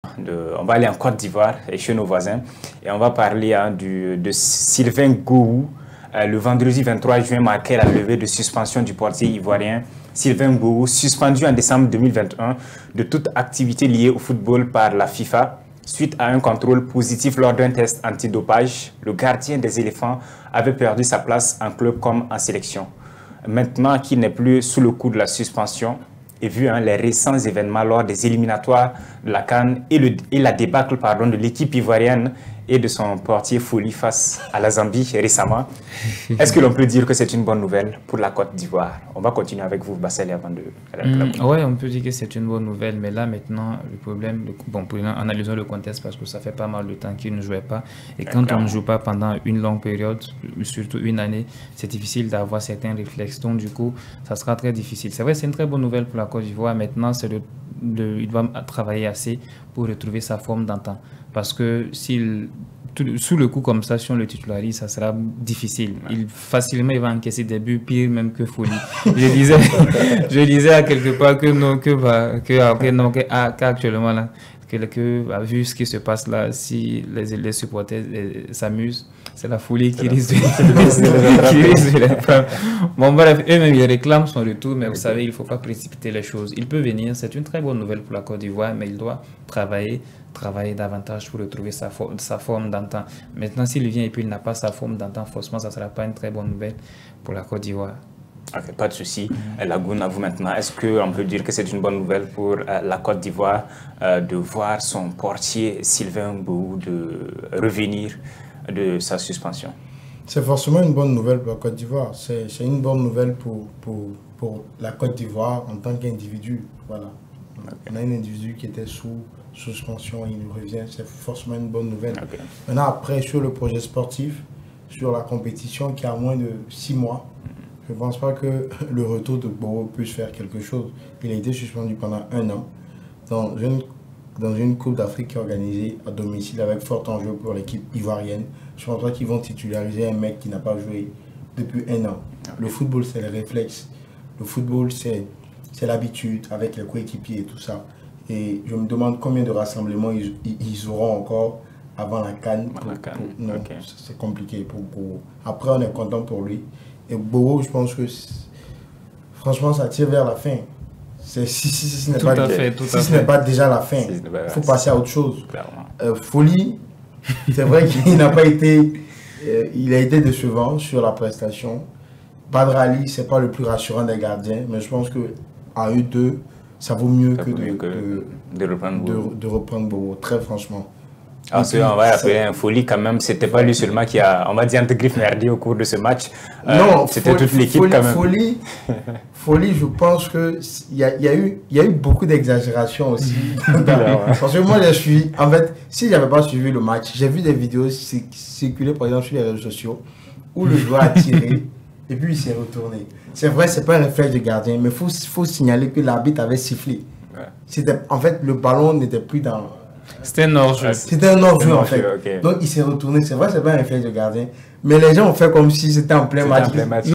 On va aller en Côte d'Ivoire et chez nos voisins et on va parler de Sylvain Gouhou. Le vendredi 23 juin marquait la levée de suspension du portier ivoirien Sylvain Gouhou, suspendu en décembre 2021 de toute activité liée au football par la FIFA. Suite à un contrôle positif lors d'un test antidopage, le gardien des éléphants avait perdu sa place en club comme en sélection. Maintenant qu'il n'est plus sous le coup de la suspension, et vu les récents événements lors des éliminatoires de la CAN et la débâcle de l'équipe ivoirienne et de son portier Foli face à la Zambie récemment, est-ce que l'on peut dire que c'est une bonne nouvelle pour la Côte d'Ivoire? On va continuer avec vous, Bassel, avant de... Oui, on peut dire que c'est une bonne nouvelle, mais là maintenant, le problème, bon, pour analyser le contexte, parce que ça fait pas mal de temps qu'il ne jouait pas, et quand on ne joue pas pendant une longue période, surtout une année, c'est difficile d'avoir certains réflexes, donc du coup, ça sera très difficile. C'est vrai, c'est une très bonne nouvelle pour la Côte d'Ivoire, maintenant, il doit travailler assez pour retrouver sa forme d'antan. Parce que sous le coup comme ça, si on le titularise, ça sera difficile. Facilement, il va encaisser des buts, pire même que Folie. Je disais à quelque part qu'actuellement, là, vu ce qui se passe là, si les supporters s'amusent, c'est la Folie qui risque de les prendre. Bon, bref, eux-mêmes, ils réclament son retour, mais vous savez, il ne faut pas précipiter les choses. Il peut venir, c'est une très bonne nouvelle pour la Côte d'Ivoire, mais il doit travailler davantage pour retrouver sa forme d'antan. Maintenant, s'il vient et puis il n'a pas sa forme d'antan, forcément, ça ne sera pas une très bonne nouvelle pour la Côte d'Ivoire. Ok, pas de souci. Lagoun, à vous maintenant. Est-ce qu'on peut dire que c'est une bonne nouvelle pour la Côte d'Ivoire de voir son portier Sylvain Gouhou de revenir de sa suspension? C'est forcément une bonne nouvelle pour la Côte d'Ivoire. C'est une bonne nouvelle pour la Côte d'Ivoire en tant qu'individu. Voilà. Okay. On a un individu qui était sous suspension, il revient, c'est forcément une bonne nouvelle. Okay. Maintenant, après, sur le projet sportif, sur la compétition qui a moins de 6 mois, je ne pense pas que le retour de Gboro puisse faire quelque chose. Il a été suspendu pendant 1 an dans une Coupe d'Afrique qui est organisée à domicile avec fort enjeu pour l'équipe ivoirienne. Je pense pas qu'ils vont titulariser un mec qui n'a pas joué depuis 1 an. Okay. Le football, c'est le réflexe. Le football, c'est l'habitude avec les coéquipiers et tout ça. Et je me demande combien de rassemblements ils auront encore avant la CAN. Non, okay. C'est compliqué pour Gboro. Après, on est content pour lui. Et Gboro, je pense que franchement, ça tire vers la fin. Si ce n'est pas déjà la fin, il faut passer à autre chose. Folie, c'est vrai qu'il n'a pas été... il a été décevant sur la prestation. Badr Ali, ce n'est pas le plus rassurant des gardiens, mais je pense qu'à eux deux, ça vaut mieux de reprendre Gboro, très franchement. Ensuite, on va appeler un Folie quand même. C'était pas lui seulement qui a, on va dire, entre griffes merdi au cours de ce match. Non, c'était toute l'équipe quand même. Folie, je pense que il y a eu beaucoup d'exagération aussi. Parce que moi, j'ai suivi. En fait, si j'avais pas suivi le match, j'ai vu des vidéos circuler par exemple sur les réseaux sociaux où le joueur a tiré et puis il s'est retourné. C'est vrai, c'est pas un réflexe de gardien, mais faut signaler que l'arbitre avait sifflé. En fait, le ballon n'était plus dans. C'était un hors-jeu. C'était un hors-jeu en fait. Okay. Donc il s'est retourné. C'est vrai, c'est pas un réflexe de gardien. Mais les gens ont fait comme si c'était en plein match.